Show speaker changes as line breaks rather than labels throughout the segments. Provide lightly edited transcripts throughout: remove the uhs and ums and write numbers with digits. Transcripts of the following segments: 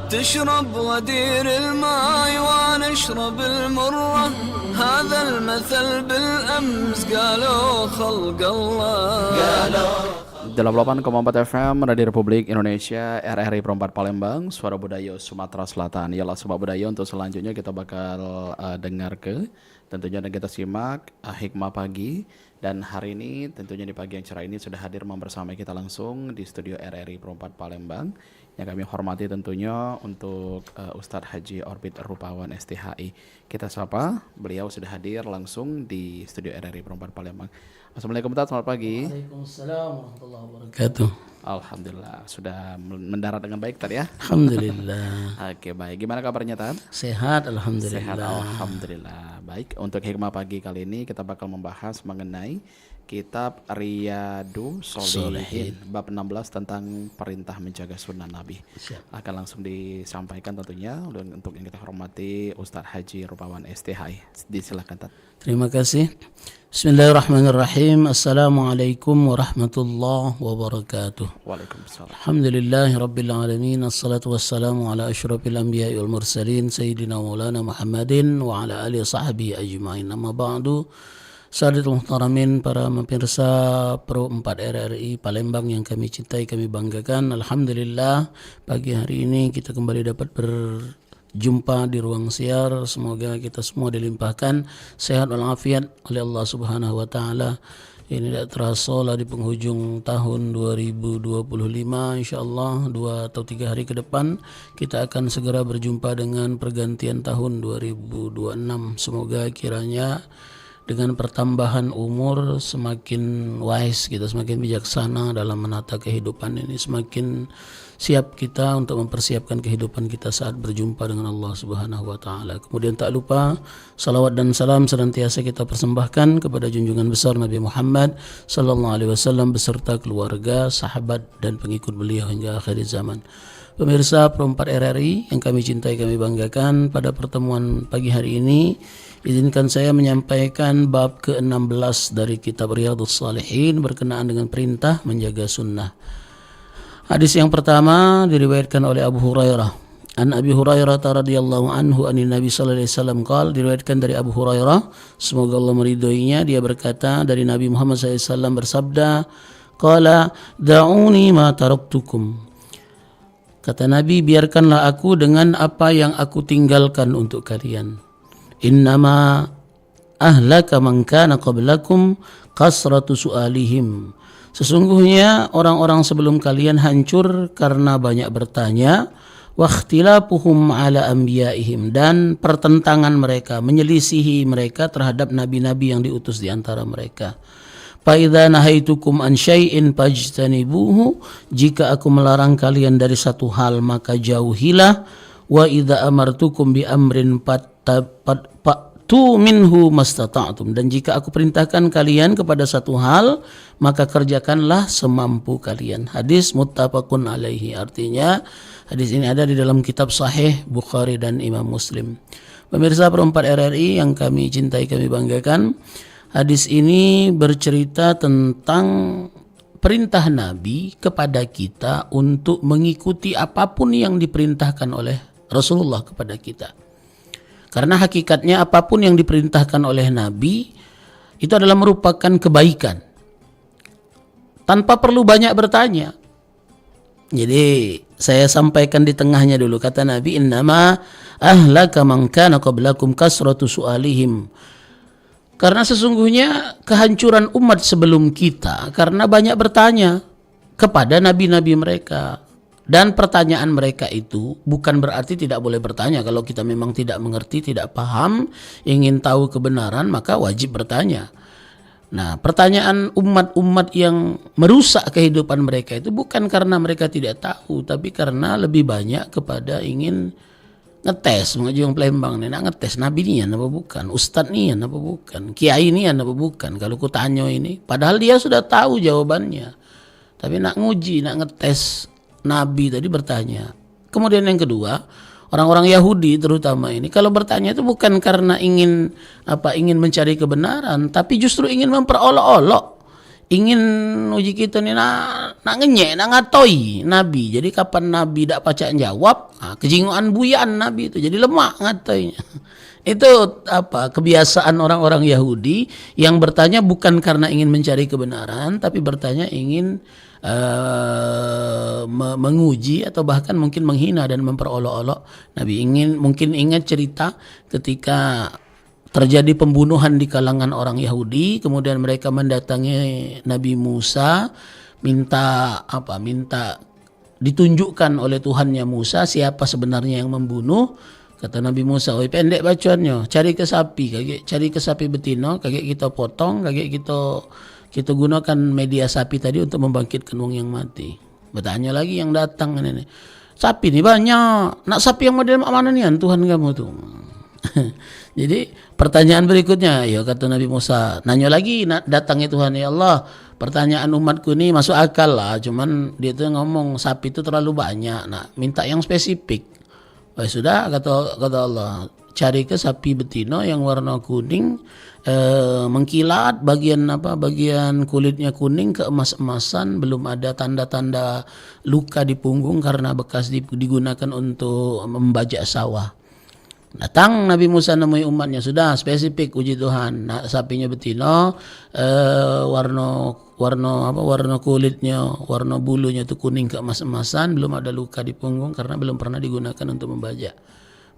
تشرب غدير الماء وانا اشرب المرة هذا المثل بالأمس قالوا خلق الله
88,4 FM Radio Republik Indonesia RRI Perempat Palembang, Suara Budaya Sumatera Selatan. Yalah Sobat Budaya, untuk selanjutnya kita bakal dengar tentunya dan kita simak Hikmah Pagi. Dan hari ini tentunya di pagi yang cerah ini sudah hadir bersama kita langsung di studio RRI Perempat Palembang. Yang kami hormati tentunya untuk Ustadz Haji Orbit Rupawan STHI. Kita sapa, beliau sudah hadir langsung di studio RRI Perempat Palembang. Assalamualaikum Ustadz, selamat pagi.
Waalaikumsalam warahmatullahi wabarakatuh.
Alhamdulillah, sudah mendarat dengan baik tadi ya.
Alhamdulillah.
Oke, baik. Gimana kabarnya Tan?
Sehat alhamdulillah.
Sehat alhamdulillah. Baik, untuk hikmah pagi kali ini kita bakal membahas mengenai kitab Riyadhus Shalihin bab 16 tentang perintah menjaga sunnah Nabi.
Siap.
Akan langsung disampaikan tentunya untuk yang kita hormati Ustadz Haji Rupawan STHI. Disilakan Tan.
Terima kasih. Bismillahirrahmanirrahim. Assalamualaikum warahmatullahi wabarakatuh.
Waalaikumsalam.
Alhamdulillahi rabbil alamin. Assalatu wassalamu ala asyrafil anbiya'i wal mursalin sayyidina maulana Muhammadin wa ala alihi sahbihi ajma'in. Amma ba'du. Sadatul muhtaramin, para pemirsa Pro 4 RRI Palembang yang kami cintai, kami banggakan. Alhamdulillah pagi hari ini kita kembali dapat berjumpa di ruang siar. Semoga kita semua dilimpahkan sehat walafiat oleh Allah Subhanahu wa taala. Ini tidak terasa lah di penghujung tahun 2025, insyaallah 2 atau 3 hari ke depan kita akan segera berjumpa dengan pergantian tahun 2026. Semoga kiranya dengan pertambahan umur semakin wise kita, semakin bijaksana dalam menata kehidupan ini, semakin siap kita untuk mempersiapkan kehidupan kita saat berjumpa dengan Allah Subhanahu wa taala. Kemudian tak lupa salawat dan salam senantiasa kita persembahkan kepada junjungan besar Nabi Muhammad sallallahu alaihi wasallam beserta keluarga, sahabat dan pengikut beliau hingga akhir zaman. Pemirsa Pro 4 RRI yang kami cintai, kami banggakan, pada pertemuan pagi hari ini izinkan saya menyampaikan bab ke-16 dari kitab Riyadhus Shalihin berkenaan dengan perintah menjaga sunnah. Hadis yang pertama diriwayatkan oleh Abu Hurairah. An Abi Hurairah radhiyallahu anhu anin Nabi sallallahu alaihi wasallam qala, diriwayatkan dari Abu Hurairah, semoga Allah meridhoinya, dia berkata dari Nabi Muhammad sallallahu alaihi wasallam bersabda, qala da'uni ma taraktukum. Kata Nabi, biarkanlah aku dengan apa yang aku tinggalkan untuk kalian. Innama ahlaka man kana qablakum kasratu su'alihim. Sesungguhnya orang-orang sebelum kalian hancur karena banyak bertanya, wa ikhtilafuhum ala anbiya'ihim, dan pertentangan mereka, menyelisihi mereka terhadap nabi-nabi yang diutus di antara mereka. Fa idza nahaitukum an syai'in fajtanibuhu, jika aku melarang kalian dari satu hal maka jauhilah. Wa idza amartukum bi amrin fatu minhu mastata'tum, dan jika aku perintahkan kalian kepada satu hal maka kerjakanlah semampu kalian. Hadis muttafaqun alaihi, artinya hadis ini ada di dalam kitab sahih Bukhari dan Imam Muslim. Pemirsa Pro 4 RRI yang kami cintai, kami banggakan, hadis ini bercerita tentang perintah Nabi kepada kita untuk mengikuti apapun yang diperintahkan oleh Rasulullah kepada kita. Karena hakikatnya apapun yang diperintahkan oleh Nabi itu adalah merupakan kebaikan, tanpa perlu banyak bertanya. Jadi saya sampaikan di tengahnya dulu, kata Nabi, innama ahlaka man kana qablakum kasratu su'alihim. Karena sesungguhnya kehancuran umat sebelum kita karena banyak bertanya kepada nabi-nabi mereka. Dan pertanyaan mereka itu bukan berarti tidak boleh bertanya. Kalau kita memang tidak mengerti, tidak paham, ingin tahu kebenaran, maka wajib bertanya. Nah, pertanyaan umat-umat yang merusak kehidupan mereka itu bukan karena mereka tidak tahu, tapi karena lebih banyak kepada ingin ngetes. Mengaji orang Palembang nih, nak ngetes nabi ni apa bukan, ustad ni apa bukan, kiai ni apa bukan. Kalau ku tanya ini, padahal dia sudah tahu jawabannya, tapi nak nguji, nak ngetes nabi tadi bertanya. Kemudian yang kedua, orang-orang Yahudi terutama ini kalau bertanya itu bukan karena ingin mencari kebenaran, tapi justru ingin memperolok-olok, ingin uji kita nih nak ngenyek, nak ngatoi Nabi. Jadi kapan Nabi tak pacak jawab, kejinguan buyan Nabi itu jadi lemak ngatoinya. Itu apa kebiasaan orang-orang Yahudi yang bertanya bukan karena ingin mencari kebenaran, tapi bertanya ingin menguji atau bahkan mungkin menghina dan memperolok-olok Nabi. Mungkin ingat cerita ketika terjadi pembunuhan di kalangan orang Yahudi, kemudian mereka mendatangi Nabi Musa minta ditunjukkan oleh Tuhannya Musa siapa sebenarnya yang membunuh. Kata Nabi Musa, "Oi pendek bacuannya, cari ke sapi betina, kagek kita potong, kagek kita gunakan media sapi tadi untuk membangkitkan wong yang mati." Bertanya lagi yang datang ini, "Sapi nih banyak, nak sapi yang model mana nih Tuhan kamu tuh?" Jadi pertanyaan berikutnya, ya kata Nabi Musa, nanya lagi, datangnya Tuhan, "Ya Allah, pertanyaan umatku ini masuk akal lah, cuman dia tuh ngomong sapi itu terlalu banyak, nah minta yang spesifik." Oh, sudah kata Allah, cari ke sapi betina yang warna kuning, mengkilat, bagian kulitnya kuning keemas-emasan, belum ada tanda-tanda luka di punggung karena bekas digunakan untuk membajak sawah. Datang Nabi Musa nemui umatnya, sudah spesifik uji Tuhan. Nah, sapinya betina, warna kulitnya, warna bulunya itu kuning keemas-emasan, belum ada luka di punggung karena belum pernah digunakan untuk membajak.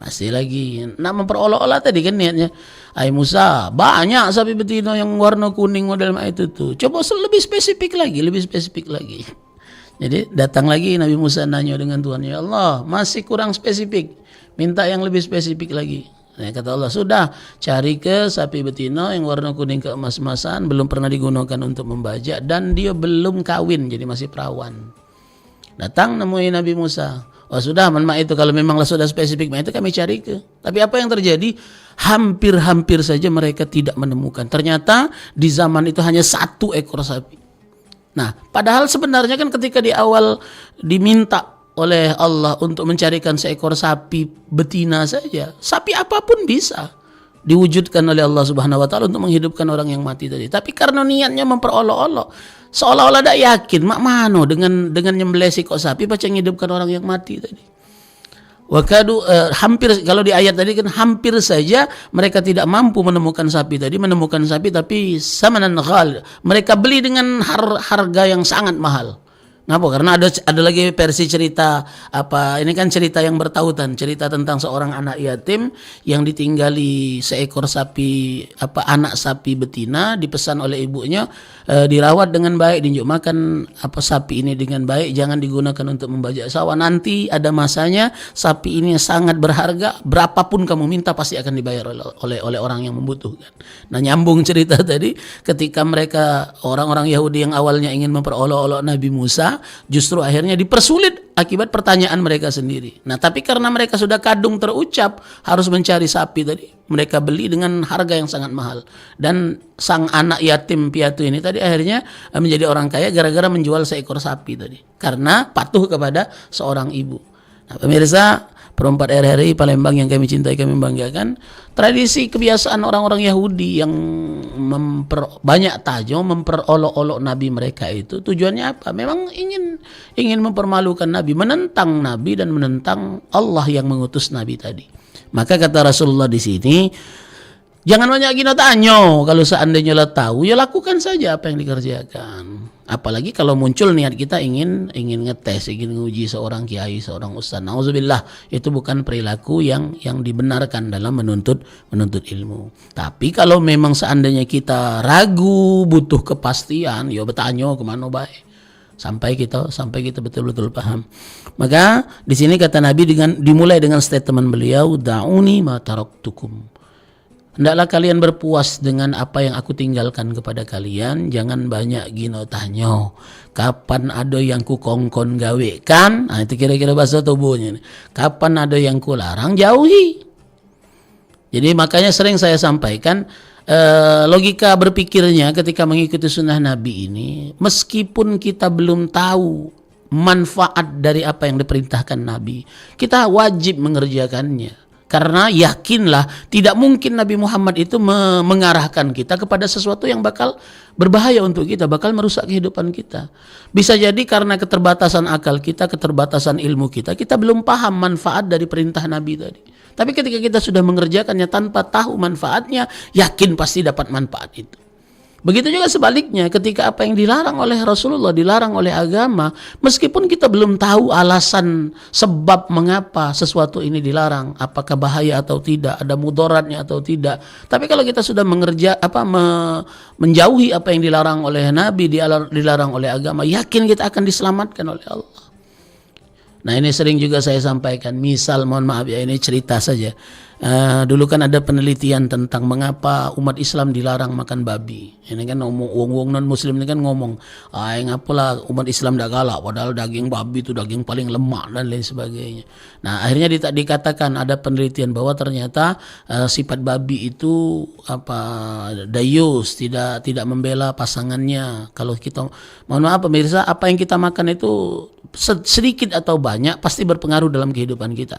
Masih lagi nak memperolok-olok tadi kan niatnya. "Hai Musa, banyak sapi betina yang warna kuning model itu tuh. Coba lebih spesifik lagi. Jadi datang lagi Nabi Musa nanya dengan Tuhan, "Ya Allah, masih kurang spesifik. Minta yang lebih spesifik lagi." Nah, kata Allah, "Sudah, cari ke sapi betina yang warna kuning keemas-emasan, belum pernah digunakan untuk membajak dan dia belum kawin, jadi masih perawan." Datang nemui Nabi Musa. "Oh sudah, itu kalau memanglah sudah spesifik, itu kami cari ke." Tapi apa yang terjadi? Hampir saja mereka tidak menemukan. Ternyata di zaman itu hanya 1 ekor sapi. Nah, padahal sebenarnya kan ketika di awal diminta oleh Allah untuk mencarikan seekor sapi betina saja, sapi apapun bisa diwujudkan oleh Allah Subhanahu wa taala untuk menghidupkan orang yang mati tadi. Tapi karena niatnya memperolok-olok, seolah-olah tidak yakin, mak mano dengan nyembelih kok sapi baca menghidupkan orang yang mati tadi. Wakadu hampir, kalau di ayat tadi kan hampir saja mereka tidak mampu menemukan sapi tapi samanan ghal, mereka beli dengan harga yang sangat mahal. Ngapa? Karena ada lagi versi cerita ini kan cerita yang bertautan, cerita tentang seorang anak yatim yang ditinggali seekor sapi anak sapi betina, dipesan oleh ibunya dirawat dengan baik, diunjuk makan sapi ini dengan baik, jangan digunakan untuk membajak sawah, nanti ada masanya sapi ini sangat berharga, berapapun kamu minta pasti akan dibayar oleh orang yang membutuhkan. Nah, nyambung cerita tadi, ketika mereka orang-orang Yahudi yang awalnya ingin memperolok-olok Nabi Musa, justru akhirnya dipersulit akibat pertanyaan mereka sendiri. Nah, tapi karena mereka sudah kadung terucap harus mencari sapi tadi, mereka beli dengan harga yang sangat mahal. Dan sang anak yatim piatu ini tadi akhirnya menjadi orang kaya gara-gara menjual seekor sapi tadi, karena patuh kepada seorang ibu. Nah, pemirsa Perempat RRI Palembang yang kami cintai, kami banggakan, tradisi kebiasaan orang-orang Yahudi yang banyak tajo memperolok-olok Nabi mereka itu tujuannya apa? Memang ingin mempermalukan Nabi, menentang Nabi dan menentang Allah yang mengutus Nabi tadi. Maka kata Rasulullah di sini, jangan banyak gino tanyo, kalau seandainya lo tahu ya lakukan saja apa yang dikerjakan. Apalagi kalau muncul niat kita ingin ngetes, ingin nguji seorang kiai, seorang ustaz. Nauzubillah, itu bukan perilaku yang dibenarkan dalam menuntut ilmu. Tapi kalau memang seandainya kita ragu, butuh kepastian, ya bertanya kemana baik. Sampai kita betul-betul paham. Maka di sini kata Nabi dimulai dengan statement beliau, da'uni ma taraktukum. Hendaklah kalian berpuas dengan apa yang aku tinggalkan kepada kalian. Jangan banyak gino tanyo. Kapan ada yang ku kongkon gawekan? Nah, itu kira-kira bahasa tubuhnya. Kapan ada yang ku larang, jauhi. Jadi makanya sering saya sampaikan, logika berpikirnya ketika mengikuti sunnah Nabi ini, meskipun kita belum tahu manfaat dari apa yang diperintahkan Nabi, kita wajib mengerjakannya. Karena yakinlah tidak mungkin Nabi Muhammad itu mengarahkan kita kepada sesuatu yang bakal berbahaya untuk kita, bakal merusak kehidupan kita. Bisa jadi karena keterbatasan akal kita, keterbatasan ilmu kita, kita belum paham manfaat dari perintah Nabi tadi. Tapi ketika kita sudah mengerjakannya tanpa tahu manfaatnya, yakin pasti dapat manfaat itu. Begitu juga sebaliknya, ketika apa yang dilarang oleh Rasulullah, dilarang oleh agama, meskipun kita belum tahu alasan sebab mengapa sesuatu ini dilarang, apakah bahaya atau tidak, ada mudaratnya atau tidak. Tapi kalau kita sudah menjauhi apa yang dilarang oleh Nabi, dilarang oleh agama, yakin kita akan diselamatkan oleh Allah. Nah, ini sering juga saya sampaikan, misal mohon maaf ya, ini cerita saja. Dulu kan ada penelitian tentang mengapa umat Islam dilarang makan babi. Ini kan wong non muslim ini kan ngomong, ngapalah umat Islam dah galak, padahal daging babi itu daging paling lemak dan lain sebagainya. Nah, akhirnya dikatakan ada penelitian bahwa ternyata sifat babi itu dayus, tidak membela pasangannya. Kalau kita, mohon maaf pemirsa, apa yang kita makan itu sedikit atau banyak pasti berpengaruh dalam kehidupan kita.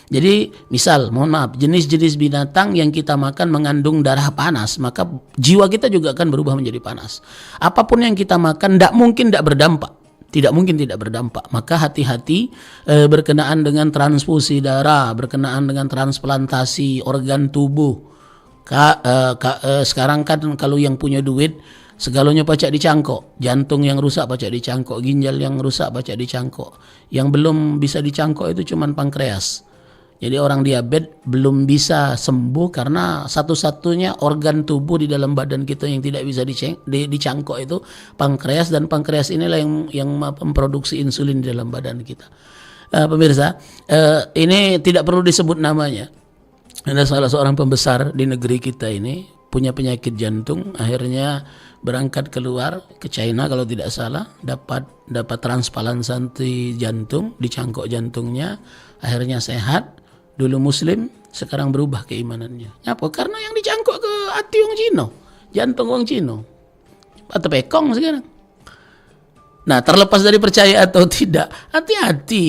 Jadi misal, mohon maaf, jenis-jenis binatang yang kita makan mengandung darah panas, maka jiwa kita juga akan berubah menjadi panas. Apapun yang kita makan tidak mungkin tidak berdampak. Tidak mungkin tidak berdampak. Maka hati-hati berkenaan dengan transfusi darah, berkenaan dengan transplantasi organ tubuh. Sekarang kan kalau yang punya duit, segalanya pacak dicangkok. Jantung yang rusak pacak dicangkok, ginjal yang rusak pacak dicangkok. Yang belum bisa dicangkok itu cuma pankreas. Jadi orang diabetes belum bisa sembuh karena satu-satunya organ tubuh di dalam badan kita yang tidak bisa dicangkok itu pankreas, dan pankreas inilah yang memproduksi insulin di dalam badan kita. Pemirsa, ini tidak perlu disebut namanya. Ada salah seorang pembesar di negeri kita ini punya penyakit jantung, akhirnya berangkat keluar ke China kalau tidak salah, dapat transplantasi jantung, dicangkok jantungnya, akhirnya sehat. Dulu muslim, sekarang berubah keimanannya. Apa? Karena yang dicangkok ke hati wong Cino, jantung wong Cino, atau pekong sekarang. Nah, terlepas dari percaya atau tidak, hati-hati.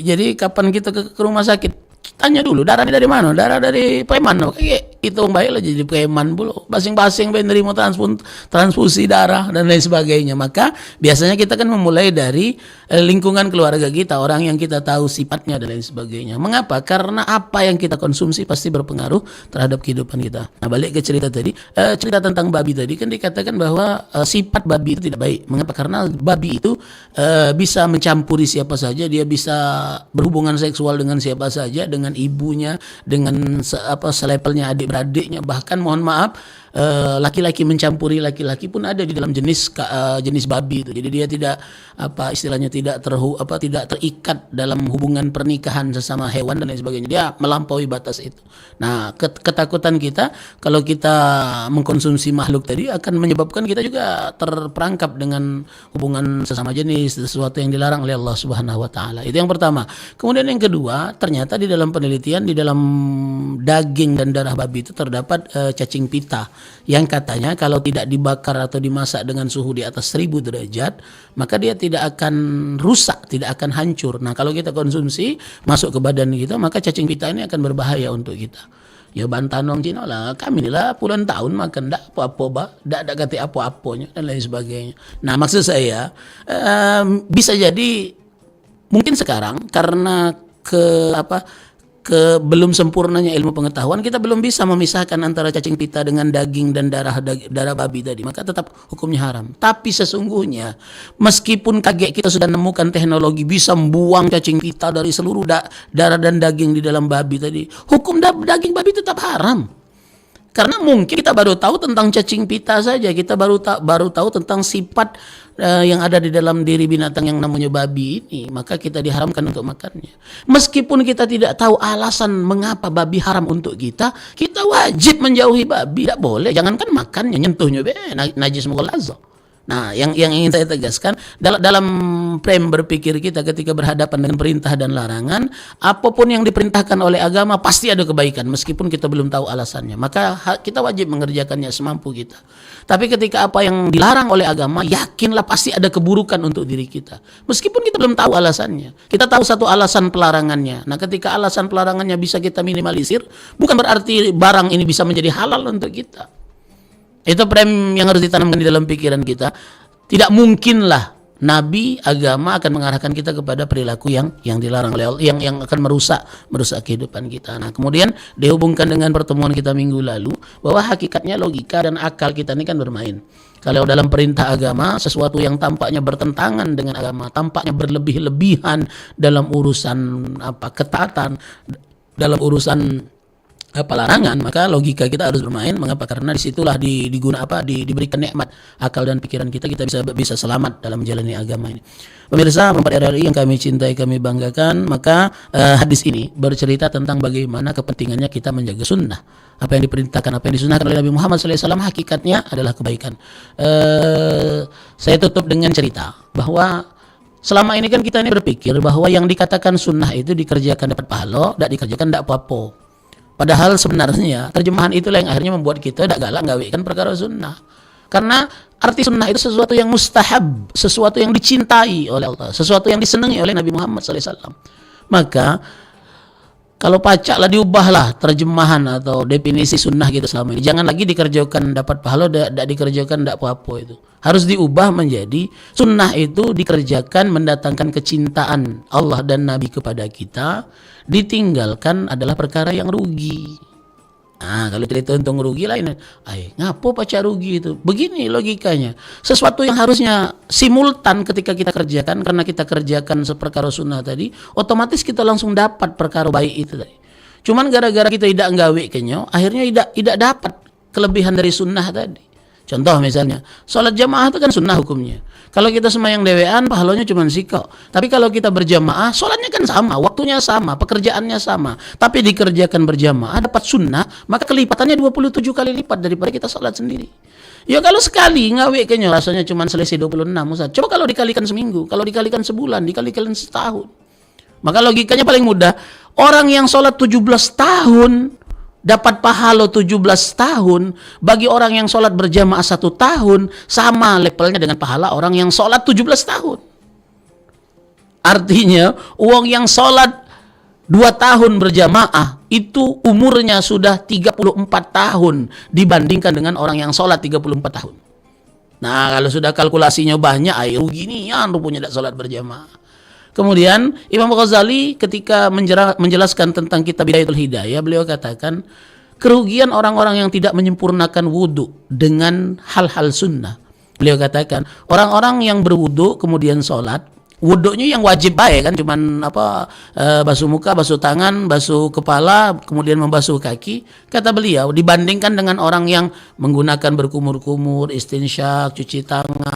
Jadi kapan kita ke rumah sakit, tanya dulu, darah dari mana? Darah dari preman. Kayak itu baiklah jadi preman pula. Basing-basing menerima transfusi darah dan lain sebagainya. Maka biasanya kita kan memulai dari lingkungan keluarga kita, orang yang kita tahu sifatnya dan lain sebagainya. Mengapa? Karena apa yang kita konsumsi pasti berpengaruh terhadap kehidupan kita. Nah, balik ke cerita tadi, cerita tentang babi tadi kan dikatakan bahwa sifat babi itu tidak baik. Mengapa? Karena babi itu bisa mencampuri siapa saja, dia bisa berhubungan seksual dengan siapa saja, dengan ibunya, dengan selepelnya adik-beradiknya, bahkan mohon maaf laki-laki mencampuri laki-laki pun ada di dalam jenis babi itu. Jadi dia tidak istilahnya tidak terikat dalam hubungan pernikahan sesama hewan dan lain sebagainya. Dia melampaui batas itu. Nah, ketakutan kita kalau kita mengkonsumsi makhluk tadi akan menyebabkan kita juga terperangkap dengan hubungan sesama jenis, sesuatu yang dilarang oleh Allah Subhanahu wa taala. Itu yang pertama. Kemudian yang kedua, ternyata di dalam penelitian di dalam daging dan darah babi itu terdapat cacing pita yang katanya kalau tidak dibakar atau dimasak dengan suhu di atas 1000 derajat, maka dia tidak akan rusak, tidak akan hancur. Nah, kalau kita konsumsi masuk ke badan kita, maka cacing pita ini akan berbahaya untuk kita. Ya bantanong Cina lah, kami lah puluhan tahun makan dak apa-apa, dak kata apa-apanya dan lain sebagainya. Nah, maksud saya bisa jadi mungkin sekarang karena belum sempurnanya ilmu pengetahuan, kita belum bisa memisahkan antara cacing pita dengan daging dan darah babi tadi, maka tetap hukumnya haram. Tapi sesungguhnya meskipun kita sudah menemukan teknologi bisa membuang cacing pita dari seluruh darah dan daging di dalam babi tadi, hukum daging babi tetap haram. Karena mungkin kita baru tahu tentang cacing pita saja, kita baru tahu tentang sifat yang ada di dalam diri binatang yang namanya babi ini, maka kita diharamkan untuk makannya. Meskipun kita tidak tahu alasan mengapa babi haram untuk kita wajib menjauhi babi, tidak boleh. Jangankan makannya, nyentuhnya najis mughallaza. Nah, yang ingin saya tegaskan dalam frame berpikir kita ketika berhadapan dengan perintah dan larangan, apapun yang diperintahkan oleh agama pasti ada kebaikan meskipun kita belum tahu alasannya. Maka kita wajib mengerjakannya semampu kita. Tapi ketika apa yang dilarang oleh agama, yakinlah pasti ada keburukan untuk diri kita. Meskipun kita belum tahu alasannya. Kita tahu satu alasan pelarangannya. Nah, ketika alasan pelarangannya bisa kita minimalisir, bukan berarti barang ini bisa menjadi halal untuk kita. Itu frame yang harus ditanamkan di dalam pikiran kita. Tidak mungkinlah Nabi, agama akan mengarahkan kita kepada perilaku yang dilarang oleh Allah, yang akan merusak kehidupan kita. Nah, kemudian dihubungkan dengan pertemuan kita minggu lalu bahwa hakikatnya logika dan akal kita ini kan bermain. Kalau dalam perintah agama, sesuatu yang tampaknya bertentangan dengan agama, tampaknya berlebih-lebihan dalam urusan ketaatan, dalam urusan larangan, maka logika kita harus bermain. Mengapa? Karena disitulah diberikan nikmat akal dan pikiran kita bisa selamat dalam menjalani agama ini. Pemirsa Perempat RRI yang kami cintai, kami banggakan, maka hadis ini bercerita tentang bagaimana kepentingannya kita menjaga sunnah. Apa yang diperintahkan, apa yang disunahkan oleh Nabi Muhammad SAW hakikatnya adalah kebaikan. Saya tutup dengan cerita bahwa selama ini kan kita ini berpikir bahwa yang dikatakan sunnah itu dikerjakan dapat pahala, tidak dikerjakan tidak apa-apa. Padahal sebenarnya terjemahan itulah yang akhirnya membuat kita tidak galak nggawekan perkara sunnah. Karena arti sunnah itu sesuatu yang mustahab, sesuatu yang dicintai oleh Allah, sesuatu yang disenangi oleh Nabi Muhammad SAW. Maka kalau pacaklah diubahlah terjemahan atau definisi sunnah gitu selama ini. Jangan lagi dikerjakan dapat pahala, tidak dikerjakan tidak apa-apa itu. Harus diubah menjadi sunnah itu dikerjakan mendatangkan kecintaan Allah dan Nabi kepada kita, ditinggalkan adalah perkara yang rugi. Nah, kalau cerita untung rugi lain, ngapo pacak rugi itu? Begini logikanya. Sesuatu yang harusnya simultan ketika kita kerjakan, karena kita kerjakan seperkara sunnah tadi, otomatis kita langsung dapat perkara baik itu tadi. Cuman gara-gara kita tidak nggawe kenyo, akhirnya tidak dapat kelebihan dari sunnah tadi. Contoh misalnya, sholat jamaah itu kan sunnah hukumnya. Kalau kita sembahyang dewean, pahalanya cuma sikok. Tapi kalau kita berjamaah, sholatnya kan sama, waktunya sama, pekerjaannya sama. Tapi dikerjakan berjamaah, dapat sunnah, maka kelipatannya 27 kali lipat daripada kita sholat sendiri. Ya kalau sekali ngawe kayaknya rasanya cuma selisih 26 Ustaz. Coba kalau dikalikan seminggu, kalau dikalikan sebulan, dikalikan setahun. Maka logikanya paling mudah, orang yang sholat 17 tahun dapat pahala 17 tahun, bagi orang yang sholat berjamaah 1 tahun sama levelnya dengan pahala orang yang sholat 17 tahun. Artinya uang yang sholat 2 tahun berjamaah itu umurnya sudah 34 tahun dibandingkan dengan orang yang sholat 34 tahun. Nah, kalau sudah kalkulasinya banyak, rugi nih ya rupanya tidak sholat berjamaah. Kemudian Imam Ghazali ketika menjelaskan tentang kitab Bidayatul Hidayah, beliau katakan kerugian orang-orang yang tidak menyempurnakan wudhu dengan hal-hal sunnah. Beliau katakan orang-orang yang berwudhu kemudian sholat, wudhunya yang wajib baik kan, cuman basuh muka, basuh tangan, basuh kepala, kemudian membasuh kaki. Kata beliau dibandingkan dengan orang yang menggunakan berkumur-kumur, istinsyak, cuci tangan,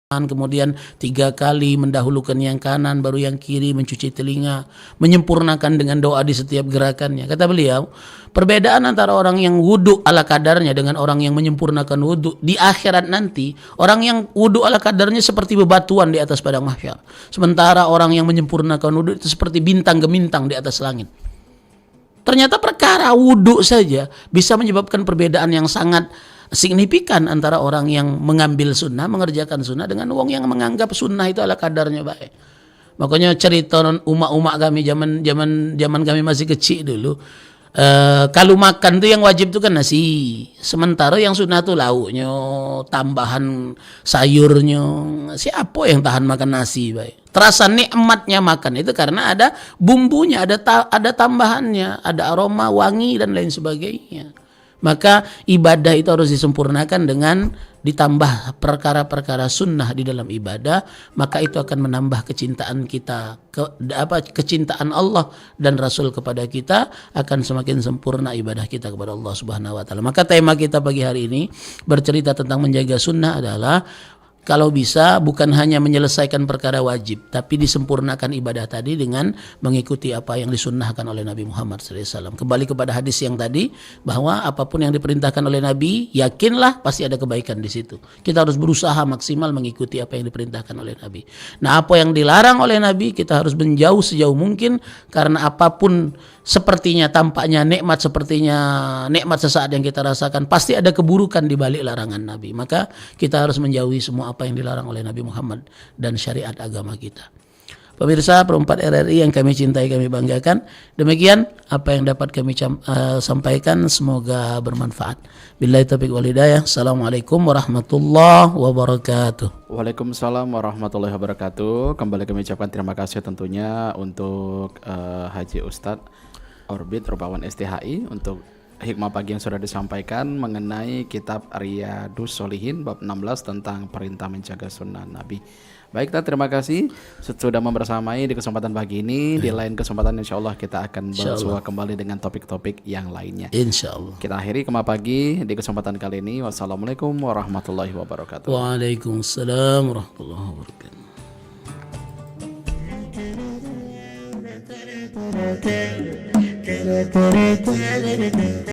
kemudian 3 kali mendahulukan yang kanan baru yang kiri, mencuci telinga, menyempurnakan dengan doa di setiap gerakannya. Kata beliau, perbedaan antara orang yang wudhu ala kadarnya dengan orang yang menyempurnakan wudhu di akhirat nanti, orang yang wudhu ala kadarnya seperti bebatuan di atas padang mahsyar, sementara orang yang menyempurnakan wudhu itu seperti bintang gemintang di atas langit. Ternyata perkara wudhu saja bisa menyebabkan perbedaan yang sangat signifikan antara orang yang mengambil sunnah, mengerjakan sunnah dengan orang yang menganggap sunnah itu ala kadarnya baik. Makanya cerita umak-umak kami zaman kami masih kecil dulu, kalau makan tuh yang wajib itu kan nasi, sementara yang sunnah tuh lauknya, tambahan sayurnya. Siapa yang tahan makan nasi baik? Terasa nikmatnya makan itu karena ada bumbunya, ada tambahannya, ada aroma wangi dan lain sebagainya. Maka ibadah itu harus disempurnakan dengan ditambah perkara-perkara sunnah di dalam ibadah, maka itu akan menambah kecintaan kita, kecintaan Allah dan Rasul kepada kita, akan semakin sempurna ibadah kita kepada Allah Subhanahu wa taala. Maka tema kita pagi hari ini bercerita tentang menjaga sunnah adalah kalau bisa bukan hanya menyelesaikan perkara wajib, tapi disempurnakan ibadah tadi dengan mengikuti apa yang disunnahkan oleh Nabi Muhammad SAW. Kembali kepada hadis yang tadi, bahwa apapun yang diperintahkan oleh Nabi, yakinlah pasti ada kebaikan di situ. Kita harus berusaha maksimal mengikuti apa yang diperintahkan oleh Nabi. Nah, apa yang dilarang oleh Nabi, kita harus menjauh sejauh mungkin, karena apapun sepertinya tampaknya nikmat, sepertinya nikmat sesaat yang kita rasakan, pasti ada keburukan di balik larangan Nabi. Maka kita harus menjauhi semua apa yang dilarang oleh Nabi Muhammad dan syariat agama kita. Pemirsa Perempat RRI yang kami cintai, kami banggakan, demikian apa yang dapat kami sampaikan, semoga bermanfaat. Billahi taufiq wal hidayah. Assalamualaikum warahmatullahi wabarakatuh.
Waalaikumsalam warahmatullahi wabarakatuh. Kembali kami ucapkan terima kasih tentunya untuk Haji Ustadz Orbit Rupawan STHI untuk hikmah pagi yang sudah disampaikan mengenai kitab Riyadhus Sholihin bab 16 tentang perintah menjaga sunnah Nabi. Baik, terima kasih sudah membersamai di kesempatan pagi ini. Di lain kesempatan insya Allah kita akan bersua kembali dengan topik-topik yang lainnya.
Insya Allah. Kita
akhiri Kemah Pagi di kesempatan kali ini. Wassalamualaikum warahmatullahi wabarakatuh.
Waalaikumsalam warahmatullahi wabarakatuh.